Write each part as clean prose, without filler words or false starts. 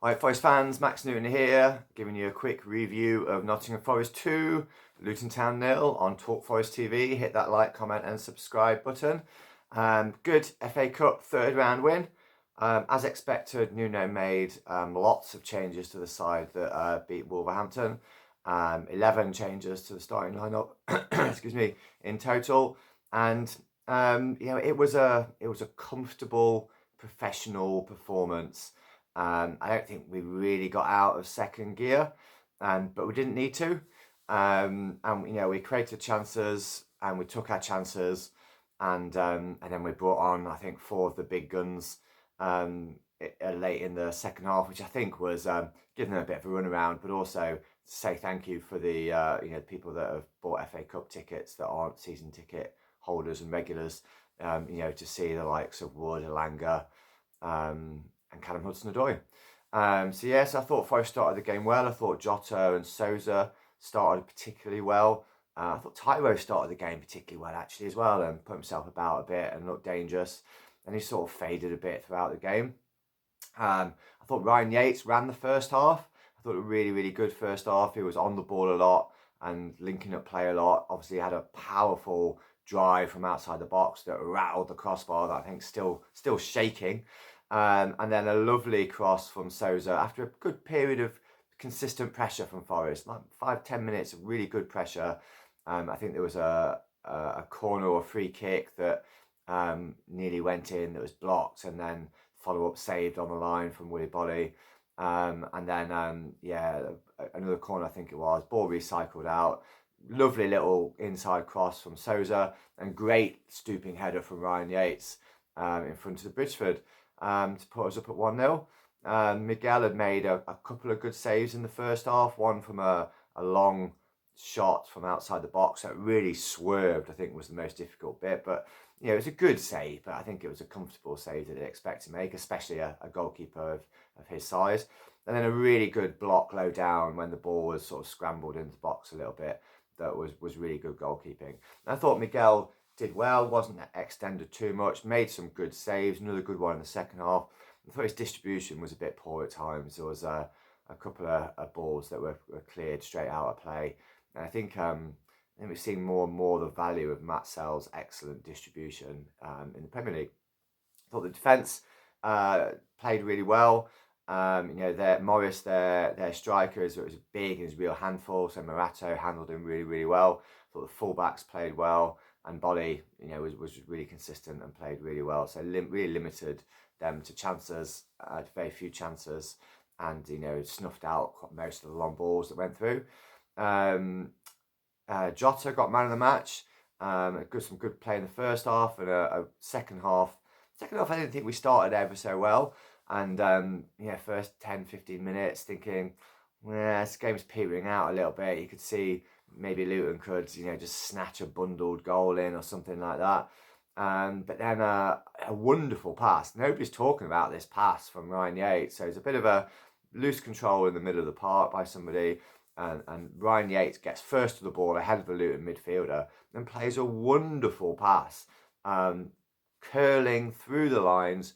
Right, Forest fans, Max Newton here, giving you a quick review of Nottingham Forest 2, Luton Town 0 on Talk Forest TV. Hit that like, comment and subscribe button. Good FA Cup third round win. As expected, Nuno made lots of changes to the side that beat Wolverhampton. 11 changes to the starting lineup, excuse me, in total. And it was a comfortable, professional performance. I don't think we really got out of second gear, but we didn't need to. And we created chances and we took our chances, and then we brought on, I think, 4 of the big guns late in the second half, which I think was giving them a bit of a run around, but also to say thank you for the people that have bought FA Cup tickets that aren't season ticket holders and regulars. To see the likes of Wood, Elanga, and Callum Hudson-Odoi. So I thought Forest started the game well. I thought Jota and Souza started particularly well. I thought Taiwo started the game particularly well actually as well, and put himself about a bit and looked dangerous. And he sort of faded a bit throughout the game. I thought Ryan Yates ran the first half. I thought a really, really good first half. He was on the ball a lot and linking up play a lot. Obviously had a powerful drive from outside the box that rattled the crossbar that I think still shaking. And then a lovely cross from Souza after a good period of consistent pressure from Forest, like 5-10 minutes of really good pressure. I think there was a corner or free kick that nearly went in that was blocked, and then follow-up saved on the line from Willy Bolly. And then another corner, I think it was, ball recycled out. Lovely little inside cross from Souza, and great stooping header from Ryan Yates in front of the Bridgeford to put us up at 1-0. Miguel had made a couple of good saves in the first half, one from a long shot from outside the box that really swerved, I think was the most difficult bit. But it was a good save, but I think it was a comfortable save that I'd expect to make, especially a goalkeeper of his size. And then a really good block low down when the ball was sort of scrambled into the box a little bit. That was really good goalkeeping. And I thought Miguel did well, wasn't extended too much, made some good saves, another good one in the second half. I thought his distribution was a bit poor at times. There was a couple of balls that were cleared straight out of play. And I think we've seen more and more the value of Matt Sell's excellent distribution in the Premier League. I thought the defence played really well. Morris, their striker, was big and is a real handful. So Morato handled him really, really well. I thought the fullbacks played well, and Bolly, was really consistent and played really well. So really limited them to chances, very few chances, and snuffed out most of the long balls that went through. Jota got man of the match. Some good play in the first half, and a second half. Second half, I didn't think we started ever so well. And first 10-15 minutes thinking, this game's petering out a little bit. You could see maybe Luton could, just snatch a bundled goal in or something like that. But then a wonderful pass. Nobody's talking about this pass from Ryan Yates. So it's a bit of a loose control in the middle of the park by somebody. And Ryan Yates gets first to the ball ahead of the Luton midfielder and plays a wonderful pass, curling through the lines,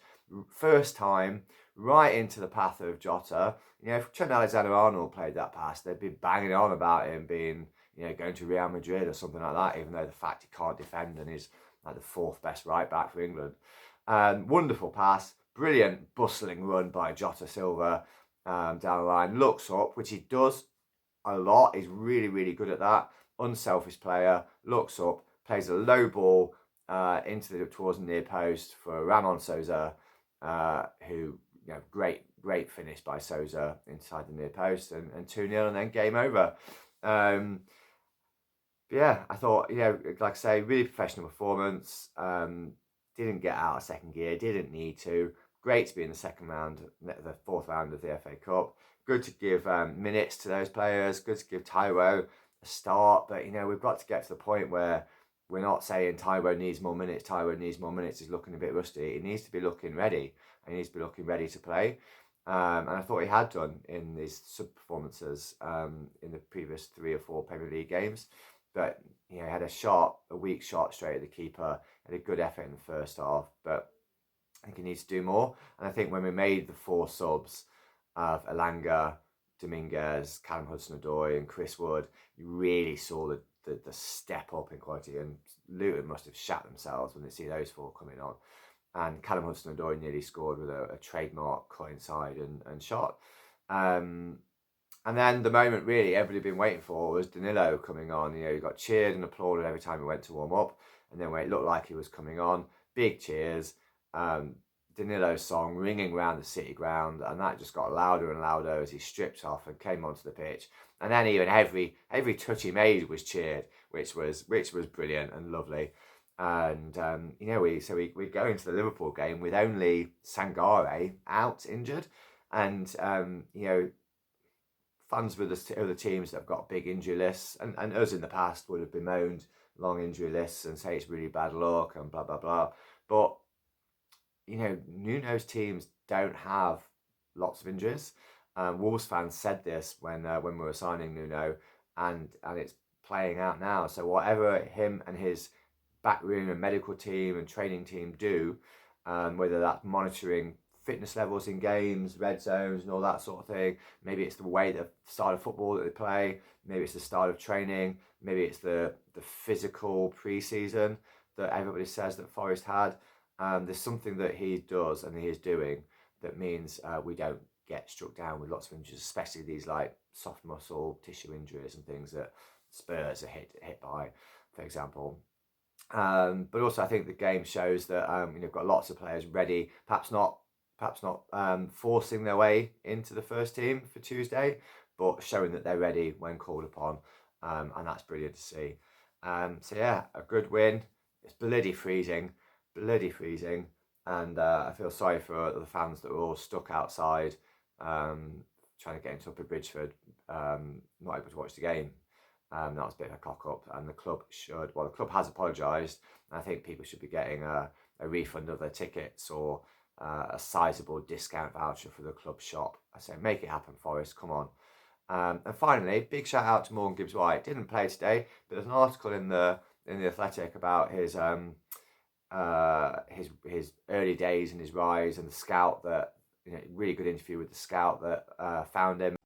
first time, right into the path of Jota. If Trent Alexander-Arnold played that pass, they'd be banging on about him being, going to Real Madrid or something like that, even though the fact he can't defend and is like the 4th best right back for England. Wonderful pass, brilliant bustling run by Jota Silva down the line, looks up, which he does a lot. He's really, really good at that. Unselfish player, looks up, plays a low ball towards the near post for Ramon Souza, who great finish by Souza inside the near post, and 2-0, and then game over. I thought, like I say, really professional performance. Didn't get out of second gear, didn't need to. Great to be in the second round, the 4th round of the FA Cup. Good to give minutes to those players. Good to give Taiwo a start. But, we've got to get to the point where we're not saying Taiwo needs more minutes. Taiwo needs more minutes. He's looking a bit rusty. He needs to be looking ready. He needs to be looking ready to play. And I thought he had done in these sub-performances in the previous 3 or 4 Premier League games. But he had a weak shot straight at the keeper. Had a good effort in the first half. But I think he needs to do more. And I think when we made the 4 subs, of Elanga, Dominguez, Callum Hudson-Odoi and Chris Wood, you really saw the step up in quality, and Luton must have shat themselves when they see those four coming on. And Callum Hudson-Odoi nearly scored with a trademark cut inside and shot. And then the moment really everybody had been waiting for was Danilo coming on. You know, he got cheered and applauded every time he went to warm up. And then when it looked like he was coming on, big cheers. Danilo's song ringing around the city ground, and that just got louder and louder as he stripped off and came onto the pitch. And then even every touch he made was cheered, which was brilliant and lovely. And you know, we go into the Liverpool game with only Sangare out injured, and you know, fans with the other teams that have got big injury lists, and us in the past would have bemoaned long injury lists and say it's really bad luck and blah blah blah. But you know, Nuno's teams don't have lots of injuries. Wolves fans said this when we were signing Nuno, and it's playing out now. So whatever him and his backroom and medical team and training team do, whether that's monitoring fitness levels in games, red zones and all that sort of thing, maybe it's the way, the style of football that they play, maybe it's the style of training, maybe it's the physical pre-season that everybody says that Forest had. There's something that he does and he is doing that means we don't get struck down with lots of injuries, especially these like soft muscle tissue injuries and things that Spurs are hit by, for example. But also I think the game shows that you know, we've got lots of players ready, perhaps not forcing their way into the first team for Tuesday, but showing that they're ready when called upon, and that's brilliant to see. So yeah, a good win. It's bloody freezing, and I feel sorry for the fans that were all stuck outside, trying to get into Upper Bridgeford, not able to watch the game. That was a bit of a cock up, and the club has apologised, and I think people should be getting a refund of their tickets or a sizable discount voucher for the club shop. I say, make it happen, Forest, come on. And finally, big shout out to Morgan Gibbs-White. Didn't play today, but there's an article in the Athletic about his early days and his rise, and the scout that, you know, really good interview with the scout that found him